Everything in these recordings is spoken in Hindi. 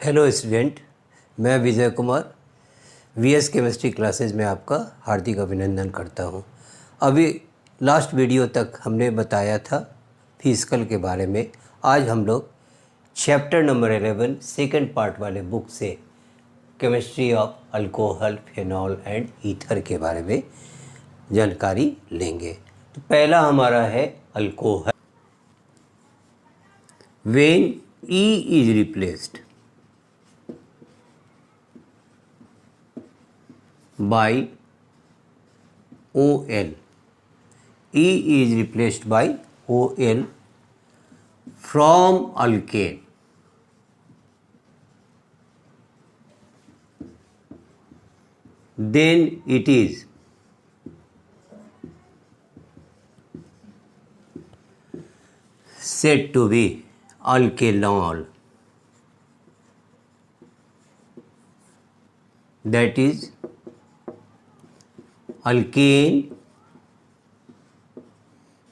हेलो स्टूडेंट, मैं Vijay Kumar VS chemistry classes में आपका हार्दिक अभिनंदन करता हूं। अभी लास्ट वीडियो तक हमने बताया था फिजिकल के बारे में। आज हम लोग चैप्टर नंबर 11 सेकंड पार्ट वाले बुक से chemistry of alcohol, phenol and ether के बारे में जानकारी लेंगे। तो पहला हमारा है alcohol. When E is replaced by OL. E is replaced by OL from alkane. Then it is said to be alkanol. That is alkane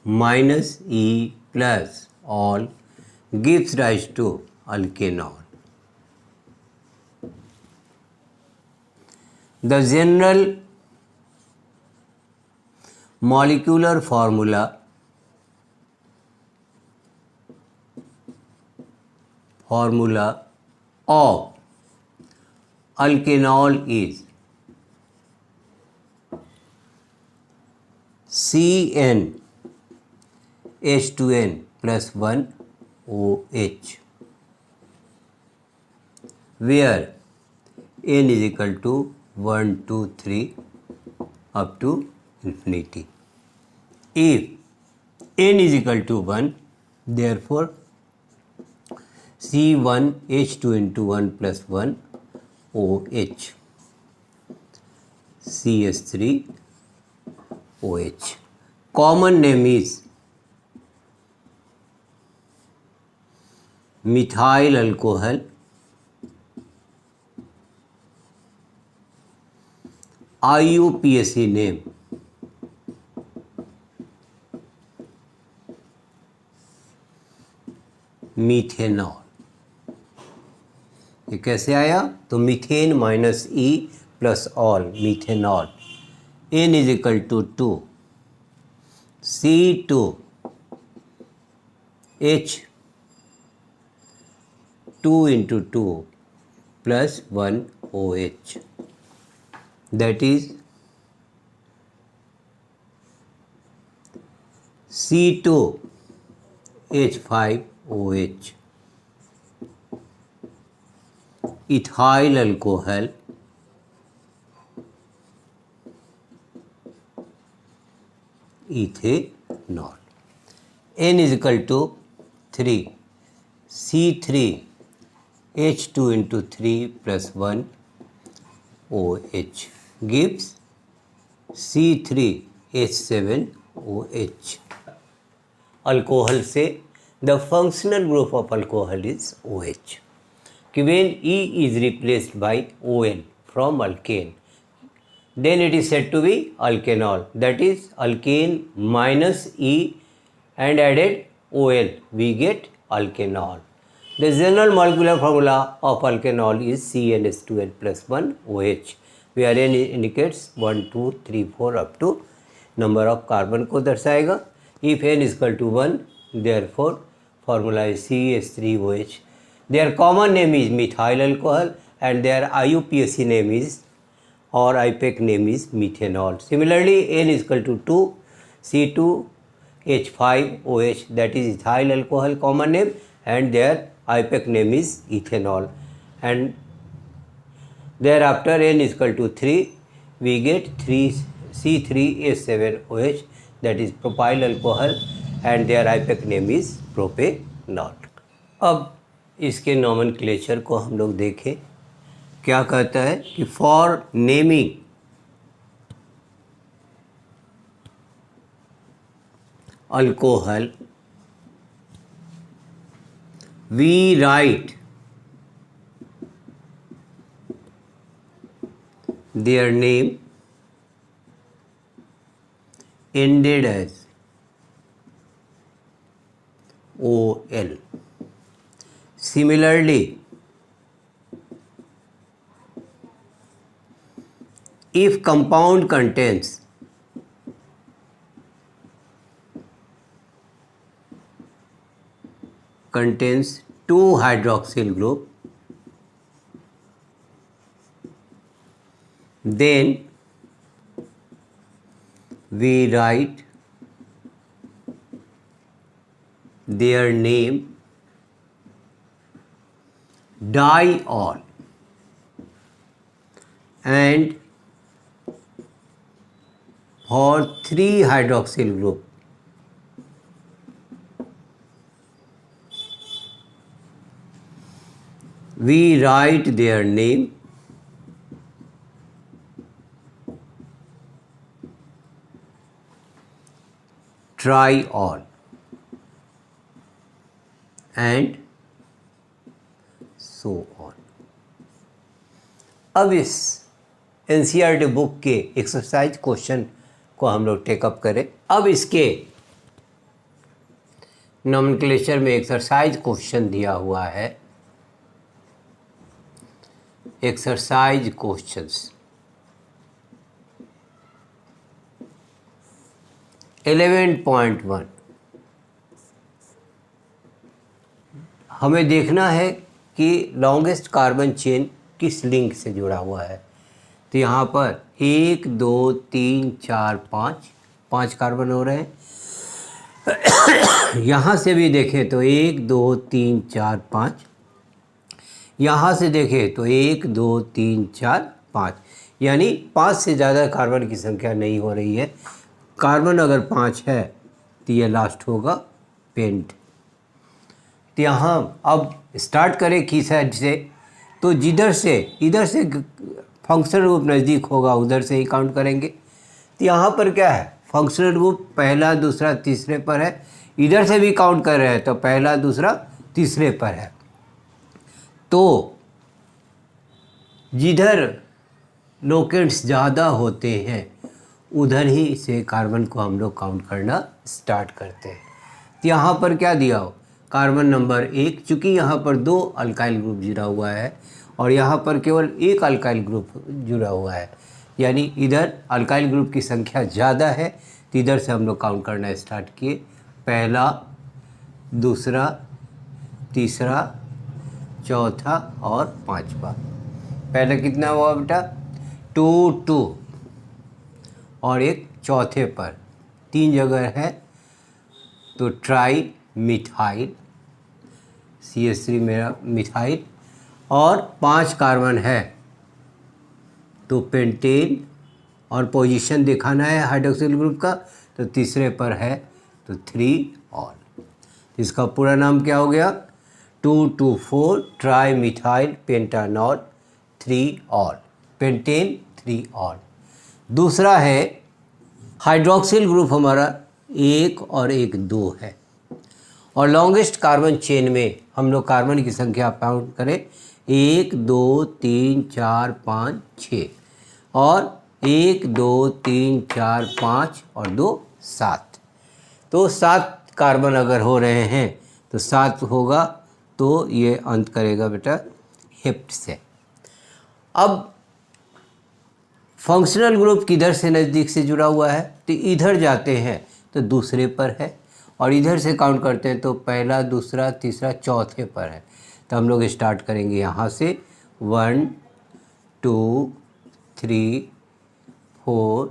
minus E plus ol gives rise to alkanol. The general molecular formula of alkanol is CnH2n plus 1 OH, where n is equal to 1, 2, 3 up to infinity. If n is equal to 1, therefore C1H2 into 1 plus 1 OH, CH3 OH. Common name is methyl alcohol, IUPAC name methanol. ये कैसे आया? तो methane minus E plus all, methanol. n is equal to 2, C2 H2 into 2 plus 1 OH, that is C2 H5 OH, ethyl alcohol, ethanol. N is equal to 3, C3 H2 into 3 plus 1 OH gives C3 H7 OH. Alcohol से the functional group of alcohol is OH. When E is replaced by OL from alkane, then it is said to be alkanol. That is alkane minus E and added OL, we get alkanol. The general molecular formula of alkanol is CnH2n plus 1 OH, where N indicates 1, 2, 3, 4 up to number of carbon को दर्शाएगा. If N is equal to 1, therefore formula is CH3OH. Their common name is methyl alcohol and their IUPAC name is or IPAC name is methanol. Similarly, N is equal to 2, C2H5OH, that is ethyl alcohol common name, and their IPAC name is ethanol. And thereafter N is equal to 3, we get C3H7OH, that is propyl alcohol, and their IPAC name is propanol. अब इसके नॉमेनक्लेचर को हम लोग देखें। क्या कहता है कि for naming alcohol we write their name ended as OL. Similarly, if compound contains two hydroxyl group, then we write their name diol, and for 3 hydroxyl group we write their name triol, and so on. अब इस NCERT बुक के एक्सरसाइज क्वेश्चन को हम लोग टेकअप करें। अब इसके नॉमेनक्लेचर में एक्सरसाइज क्वेश्चन दिया हुआ है। एक्सरसाइज क्वेश्चंस 11.1 हमें देखना है कि लॉन्गेस्ट कार्बन चेन किस लिंक से जुड़ा हुआ है। तो यहाँ पर 1 2 3 4 5 कार्बन हो रहे हैं। यहाँ से भी देखें तो 1 2 3 4 5, यहाँ से देखें तो 1 2 3 4 5, यानी 5 से ज़्यादा कार्बन की संख्या नहीं हो रही है। कार्बन अगर 5 है तो ये लास्ट होगा पेंट। तो यहाँ अब स्टार्ट करें किस साइड से, तो जिधर से इधर से फंक्शनल ग्रुप नज़दीक होगा उधर से ही काउंट करेंगे। तो यहाँ पर क्या है, फंक्शनल ग्रुप पहला दूसरा तीसरे पर है। इधर से भी काउंट कर रहे हैं तो पहला दूसरा तीसरे पर है। तो जिधर लोकेंट्स ज़्यादा होते हैं उधर ही से कार्बन को हम लोग काउंट करना स्टार्ट करते हैं। तो यहाँ पर क्या दिया हो, कार्बन नंबर 1, चूँकि यहाँ पर 2 अल्काइल ग्रुप जुड़ा हुआ है और यहाँ पर केवल 1 अल्काइल ग्रुप जुड़ा हुआ है, यानी इधर अल्काइल ग्रुप की संख्या ज़्यादा है। तो इधर से हम लोग काउंट करना स्टार्ट किए, पहला दूसरा तीसरा चौथा और पांचवा। पहला कितना हुआ बेटा, 2 2, और एक चौथे पर 3 जगह है तो ट्राई मिथाइल CH3 मेरा मिथाइल, और 5 कार्बन है तो पेंटेन, और पोजीशन दिखाना है हाइड्रोक्सिल ग्रुप का तो तीसरे पर है तो 3 ऑल। इसका पूरा नाम क्या हो गया, 2,2,4 trimethyl pentanol 3 ol, pentane 3 ol. दूसरा है हाइड्रोक्सिल ग्रुप हमारा 1 और 1 2 है, और लॉन्गेस्ट कार्बन चेन में हम लोग कार्बन की संख्या काउंट करें 1 2 3 4 5 6, और 1 2 3 4 5 और 2 7। तो 7 कार्बन अगर हो रहे हैं तो 7 होगा, तो ये अंत करेगा बेटा हेप्ट से। अब फंक्शनल ग्रुप किधर से नज़दीक से जुड़ा हुआ है, तो इधर जाते हैं तो दूसरे पर है, और इधर से काउंट करते हैं तो पहला दूसरा तीसरा चौथे पर है। तो हम लोग स्टार्ट करेंगे यहाँ से 1 2 3 4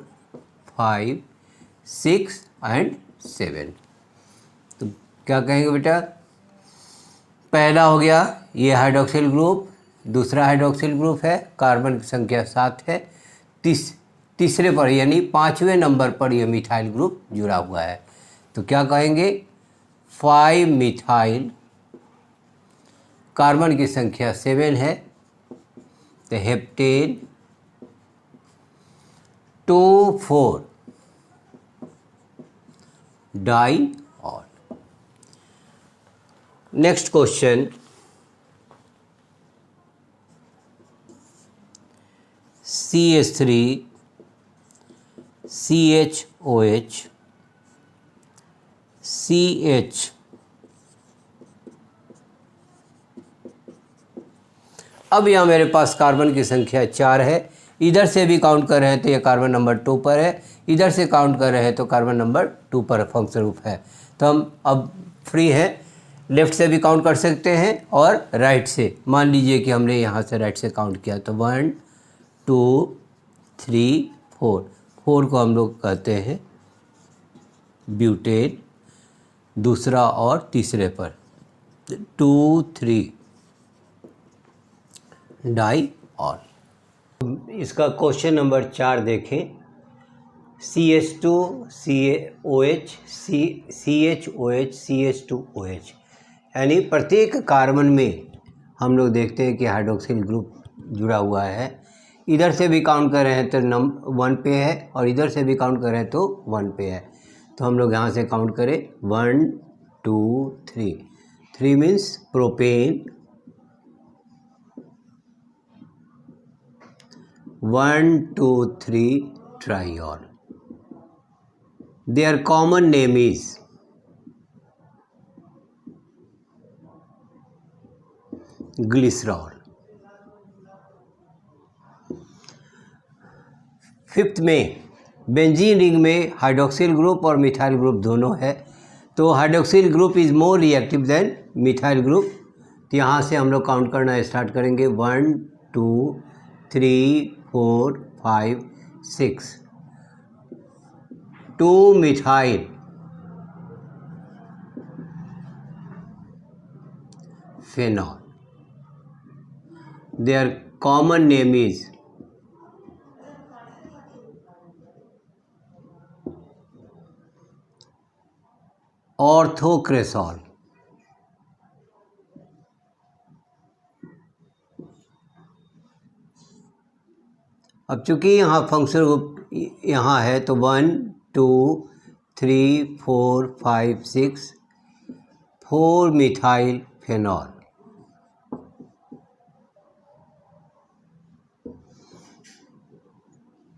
5 6 एंड 7। तो क्या कहेंगे बेटा, पहला हो गया ये हाइड्रोक्सिल ग्रुप, दूसरा हाइड्रोक्सिल ग्रुप है, कार्बन की संख्या 7 है, तीसरे पर यानी 5वें नंबर पर ये मिथाइल ग्रुप जुड़ा हुआ है। तो क्या कहेंगे, 5 मिथाइल, कार्बन की संख्या 7 है तो heptane 2 4 diol. Next question, CH3 CHOH CH, अब यहाँ मेरे पास कार्बन की संख्या 4 है, इधर से भी काउंट कर रहे हैं तो ये कार्बन नंबर 2 पर है, इधर से काउंट कर रहे हैं तो कार्बन नंबर 2 पर फंक्शनल ग्रुप है। तो हम अब फ्री हैं, लेफ़्ट से भी काउंट कर सकते हैं और राइट से। मान लीजिए कि हमने यहाँ से राइट से काउंट किया तो 1 2 3 4, 4 को हम लोग कहते हैं ब्यूटेन, दूसरा और तीसरे पर 2 3 डाई ऑल। इसका क्वेश्चन नंबर 4 देखें। CH2 COH CHOH CH2OH, यानी प्रत्येक कार्बन में हम लोग देखते हैं कि हाइड्रोक्सिल ग्रुप जुड़ा हुआ है। इधर से भी काउंट कर रहे हैं तो 1 पे है और इधर से भी काउंट कर रहे हैं तो 1 पे है। तो हम लोग यहाँ से काउंट करें 1 2 3, 3 means propane, 1 2 3 triol. Their common name is glycerol. 5th में बेंजीन रिंग में हाइड्रोक्सिल ग्रुप और मिथाइल ग्रुप दोनों है। तो hydroxyl group is more reactive than methyl group. तो यहाँ से हम लोग काउंट करना स्टार्ट करेंगे 1 2 3 4 5 6, 2 methyl phenol. Their common name is orthocresol. अब चूंकि यहाँ फंक्शनल ग्रुप यहाँ है तो 1 2 3 4 5 6, 4 मिथाइल फेनॉल।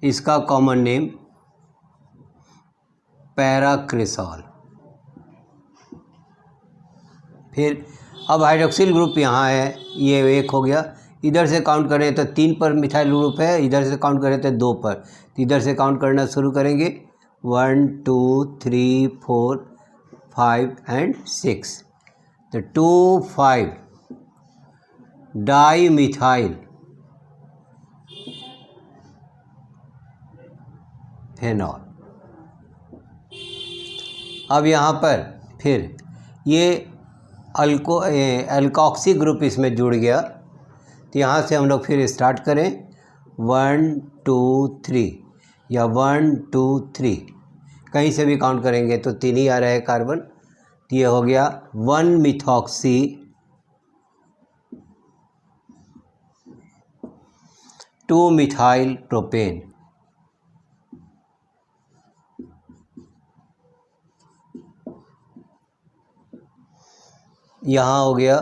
इसका कॉमन नेम पैराक्रेसॉल। फिर अब हाइड्रोक्सिल ग्रुप यहाँ है, ये एक हो गया। इधर से काउंट करें तो 3 पर मिथाइल ग्रुप है, इधर से काउंट करें तो 2 पर। तो इधर से काउंट करना शुरू करेंगे 1 2 3 4 5 एंड 6। तो 2 5 डाई मिथाइल फेनॉल। अब यहाँ पर फिर ये एल्कोक्सी ग्रुप इसमें जुड़ गया। तो यहाँ से हम लोग फिर स्टार्ट करें 1 2 3 या 1 2 3, कहीं से भी काउंट करेंगे तो 3 ही आ रहे हैं कार्बन। तो ये हो गया 1 मिथॉक्सी 2 मिथाइल प्रोपेन। यहाँ हो गया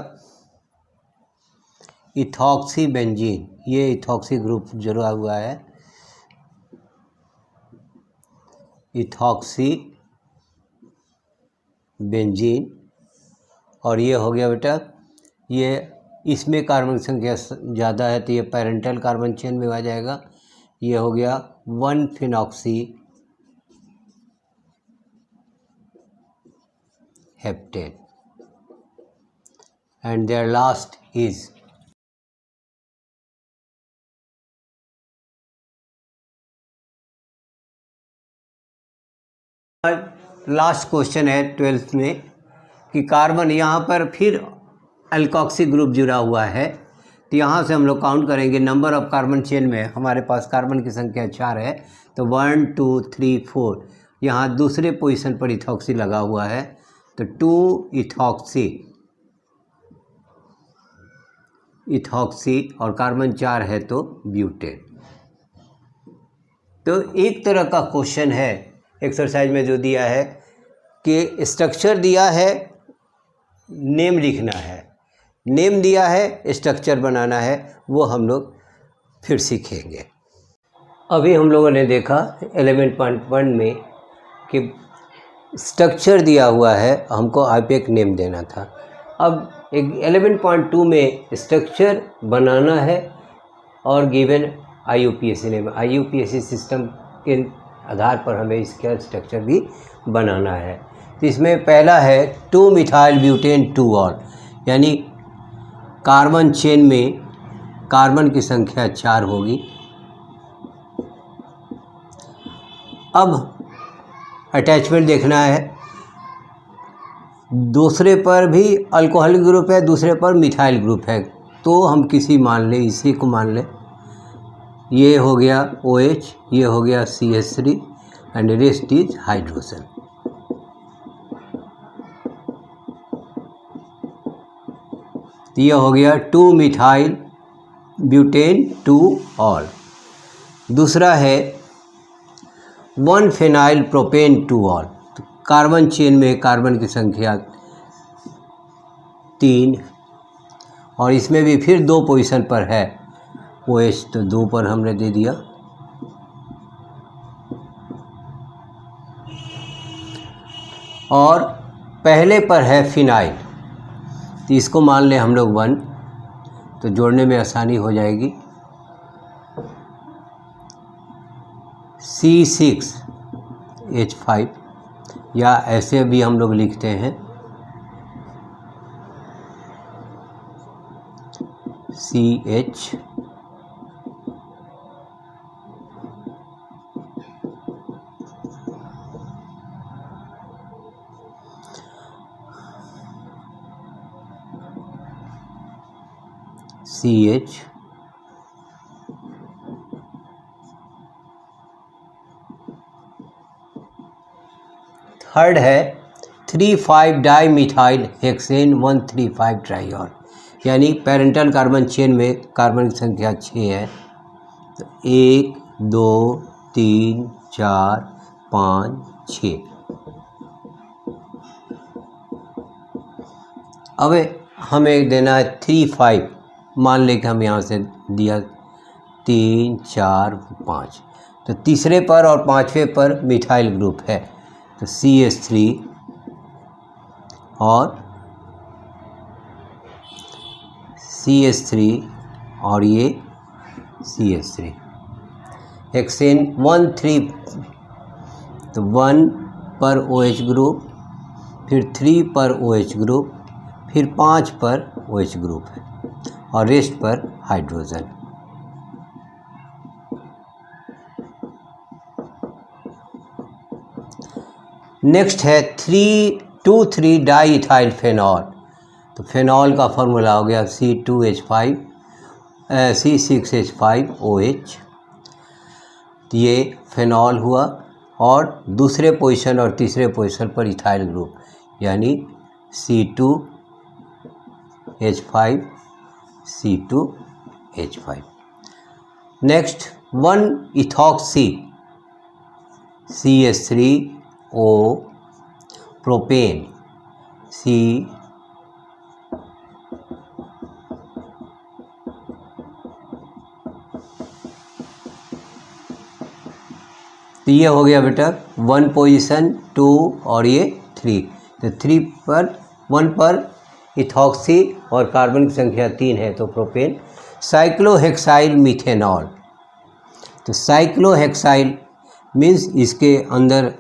इथॉक्सी बेंजीन, ये इथॉक्सी ग्रुप जुड़ा हुआ है, इथॉक्सी बेंजीन। और ये हो गया बेटा, ये इसमें कार्बन संख्या ज़्यादा है तो ये पैरेंटल कार्बन चेन में आ जाएगा। ये हो गया 1 phenoxy heptane and their last is last question है 12th में कि कार्बन यहाँ पर फिर एल्कोक्सी ग्रुप जुड़ा हुआ है। तो यहाँ से हम लोग काउंट करेंगे नंबर ऑफ कार्बन चेन में। हमारे पास कार्बन की संख्या 4 है तो 1 2 3 4, यहाँ दूसरे पोजीशन पर इथॉक्सी लगा हुआ है तो 2 इथॉक्सी और कार्बन 4 है तो ब्यूटेन। तो एक तरह का क्वेश्चन है एक्सरसाइज में जो दिया है कि स्ट्रक्चर दिया है, नेम लिखना है, नेम दिया है, स्ट्रक्चर बनाना है, वो हम लोग फिर सीखेंगे। अभी हम लोगों ने देखा 11.1 में कि स्ट्रक्चर दिया हुआ है, हमको आईपीएक नेम देना था। अब 11.2 में स्ट्रक्चर बनाना है और गिवन IUPAC ने IUPAC सिस्टम के आधार पर हमें इसका स्ट्रक्चर भी बनाना है। तो इसमें पहला है 2 मिथाइल ब्यूटेन 2 ऑल, यानी कार्बन चेन में कार्बन की संख्या 4 होगी। अब अटैचमेंट देखना है, दूसरे पर भी अल्कोहलिक ग्रुप है, दूसरे पर मिथाइल ग्रुप है, तो हम किसी मान लें, इसी को मान लें। ये हो गया OH, ये हो गया CH3 and rest is hydrogen. तो ये हो गया 2 मिथाइल ब्यूटेन 2 ऑल। दूसरा है 1 फेनाइल प्रोपेन 2 ऑल। तो कार्बन चेन में कार्बन की संख्या 3 और इसमें भी फिर 2 पोजीशन पर है OH, तो 2 पर हमने दे दिया। और पहले पर है फिनाइल, तो इसको मान लें हम लोग 1, तो जोड़ने में आसानी हो जाएगी। C6H5, या ऐसे भी हम लोग लिखते हैं CH थर्ड है 3,5 डाईमिथाइल हेक्सेन 1,3,5 ट्राईऑल, यानी पेरेंटल कार्बन चेन में कार्बन की संख्या 6 है। तो 1 2 3 4 5 6। अब हमें देना है 3,5, मान लें कि हम यहाँ से दिया 3 4 5, तो तीसरे पर और पांचवें पर मिथाइल ग्रुप है, तो CH3 और CH3 और ये CH3। हेक्सेन 1 3, तो 1 पर OH ग्रुप, फिर 3 पर OH ग्रुप, फिर 5 पर OH ग्रुप है और रेस्ट पर हाइड्रोजन। नेक्स्ट है 2,3 डाईइथाइल फेनॉल। तो फेनॉल का फॉर्मूला हो गया C6H5OH। ये फेनॉल हुआ और दूसरे पोजीशन और तीसरे पोजीशन पर इथाइल ग्रुप, यानी C2H5 C2H5। Next 1 ethoxy CH3O propane C तो ये हो गया बेटा 1 पोजीशन, 2 और ये 3। तो 3 पर 1 पर इथॉक्सी और कार्बन की संख्या 3 है, तो प्रोपेन। Cyclohexyl methanol. तो साइक्लोहेक्साइल मीन्स इसके अंदर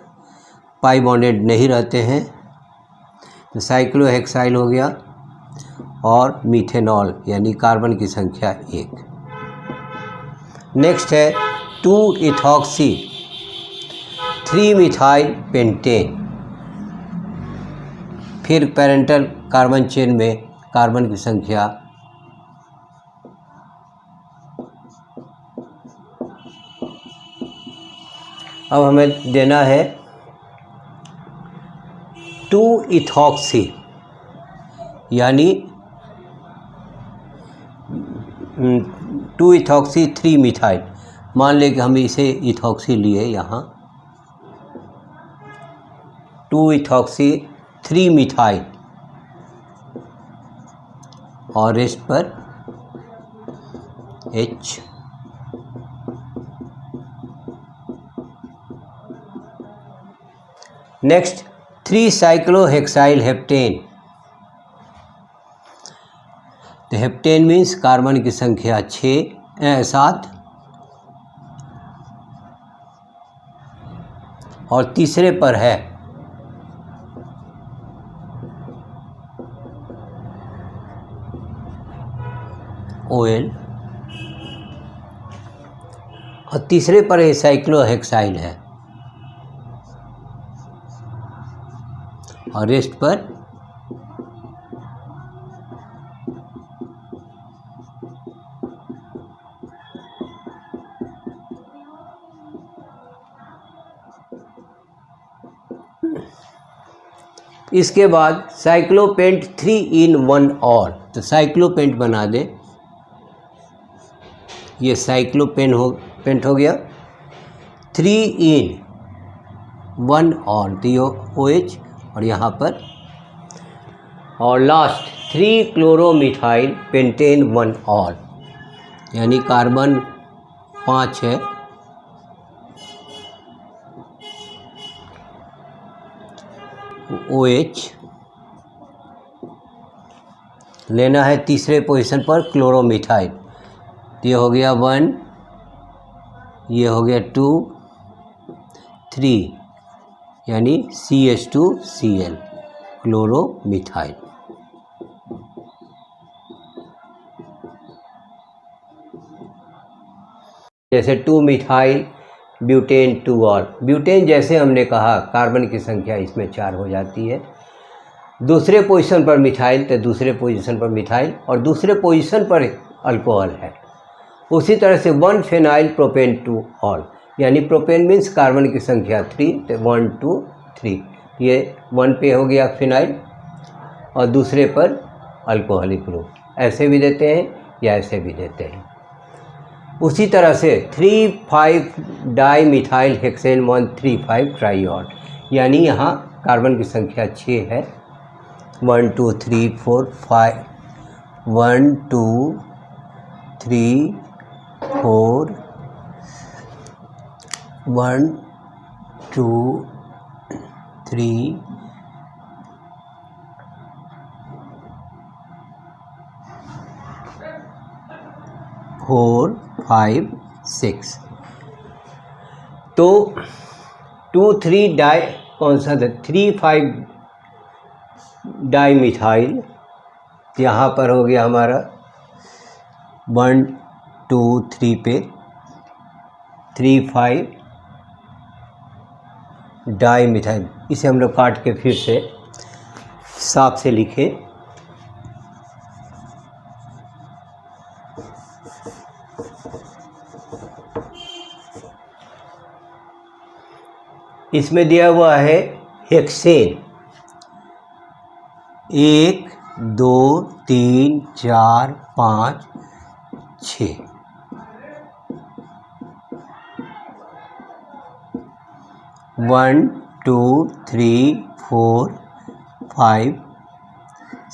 पाई बॉन्डेड नहीं रहते हैं, तो साइक्लोहेक्साइल हो गया। और मीथेनॉल यानी कार्बन की संख्या 1। नेक्स्ट है 2 इथॉक्सी 3 मिथाइल पेंटेन। फिर पेरेंटल कार्बन चेन में कार्बन की संख्या अब हमें देना है 2 इथॉक्सी, यानी 2 इथॉक्सी 3 मिथाइल। मान लें कि हम इसे इथॉक्सी लिए यहाँ, 2 इथॉक्सी 3 मिथाइल और रेस्ट पर H। Next 3 cyclohexyl heptane. तो हेप्टेन मीन्स कार्बन की संख्या 7 और तीसरे पर है OL और तीसरे पर ये साइक्लोहेक्साइल है और रेस्ट पर इसके बाद साइक्लोपेंट 3 in 1 और, तो साइक्लोपेंट बना दे। ये साइक्लोपेंट हो गया 3 in 1 और, तो ये OH और यहाँ पर, और लास्ट 3 क्लोरोमिथाइल पेंटेन 1 और, यानी कार्बन 5 है, OH लेना है तीसरे पोजीशन पर क्लोरोमिथाइल, ये हो गया 1, ये हो गया 2, 3, यानी CH2Cl क्लोरोमिथाइल। जैसे 2 मिथाइल ब्यूटेन 2 और, ब्यूटेन जैसे हमने कहा कार्बन की संख्या इसमें 4 हो जाती है। दूसरे पोजीशन पर मिथाइल तो दूसरे पोजीशन पर मिथाइल और दूसरे पोजीशन पर अल्कोहल है। उसी तरह से 1 फेनाइल प्रोपेन 2 और, यानी प्रोपेन मीन्स कार्बन की संख्या 3, तो 1 2 3, ये 1 पे हो गया फिनाइल और दूसरे पर अल्कोहलिक ग्रुप, ऐसे भी देते हैं या ऐसे भी देते हैं। उसी तरह से 3,5 डाई मिथाइल हेक्सेन 1,3,5 ट्राईऑल, यानी यहाँ कार्बन की संख्या 6 है, 1 2 3 4 5, 1 2 3 4, 1 2 3 4 5 6, तो 2 3 डाई कौन सा था, 3 5 डाई मिथाइल, यहाँ पर हो गया हमारा 1 2 3 पे 3 5 डाई मिथाइल। इसे हम लोग काट के फिर से साफ से लिखें, इसमें दिया हुआ है हेक्सेन 1 2 3 4 5 6, 1 2 3 4 5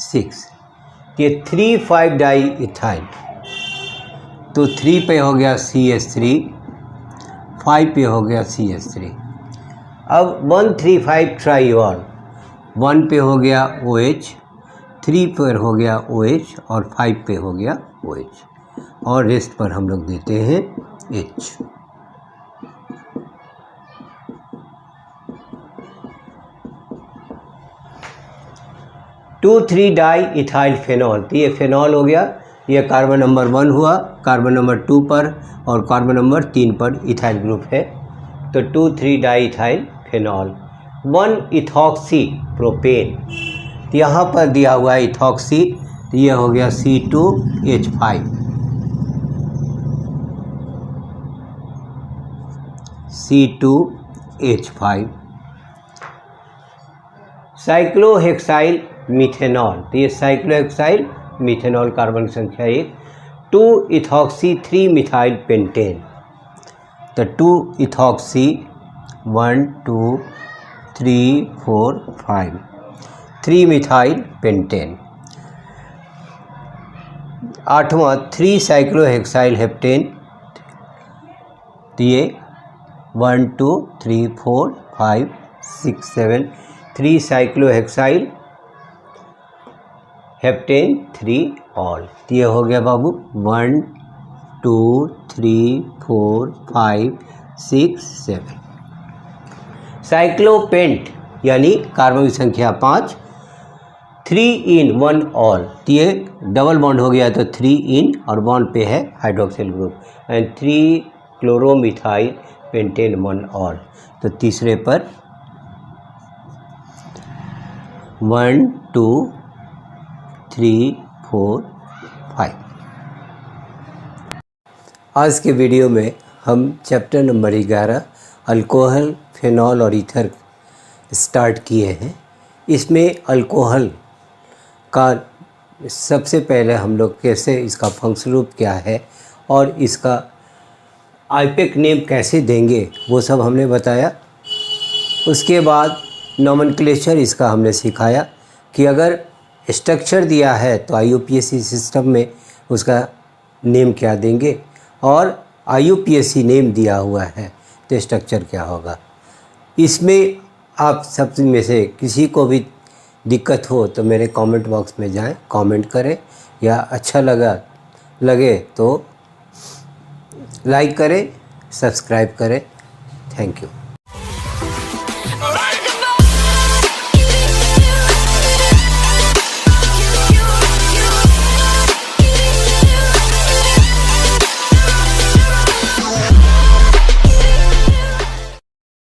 6, ये 3 5 डाई इथाइल, तो 3 पे हो गया CH3, 5 पे हो गया CH3। अब 1,3,5 ट्राईऑल, 1 पे हो गया OH, 3 पर हो गया OH और 5 पे हो गया OH, और रेस्ट पर हम लोग देते हैं H। Two 3 diethyl phenol, तो ये फेनॉल हो गया, ये कार्बन नंबर 1 हुआ, कार्बन नंबर 2 पर और कार्बन नंबर 3 पर इथाइल ग्रुप है, तो 2 3 diethyl phenol. 1 ethoxy propane, यहाँ पर दिया हुआ है इथॉक्सी, तो ये हो गया C2H5, C2H5। साइक्लोहेक्साइल मिथेनॉल, तो ये साइक्लोहेक्साइल मिथेनॉल कार्बन संख्या 1, 2 इथॉक्सी 3 मिथाइल पेंटेन, तो 2 इथॉक्सी 1 2 3 4 5, 3 मिथाइल पेंटेन। 8वां 3 साइक्लोहेक्साइल हेप्टेन, तो ये 1 2 3 4 5 6 7, 3 साइक्लोहेक्साइल हेप्टेन 3 ऑल, तो ये हो गया बाबू 1 2 3 4 5 6 7। साइक्लोपेंट यानी कार्बन की संख्या 5, 3 in 1 ऑल, तो ये डबल बॉन्ड हो गया तो 3 in और बॉन्ड पे है hydroxyl group, and 3 chloromethyl pentane 1 ol, तो तीसरे पर 1 2 3 4 5। आज के वीडियो में हम चैप्टर नंबर 11 अल्कोहल, फिनॉल और ईथर स्टार्ट किए हैं। इसमें अल्कोहल का सबसे पहले हम लोग कैसे, इसका फंक्शन रूप क्या है और इसका आईपेक नेम कैसे देंगे वो सब हमने बताया। उसके बाद नोमेनक्लेचर इसका हमने सिखाया कि अगर स्ट्रक्चर दिया है तो IUPAC सिस्टम में उसका नेम क्या देंगे, और IUPAC नेम दिया हुआ है तो स्ट्रक्चर क्या होगा। इसमें आप सब में से किसी को भी दिक्कत हो तो मेरे कमेंट बॉक्स में जाएं, कमेंट करें, या अच्छा लगे तो लाइक करें, सब्सक्राइब करें। Thank you.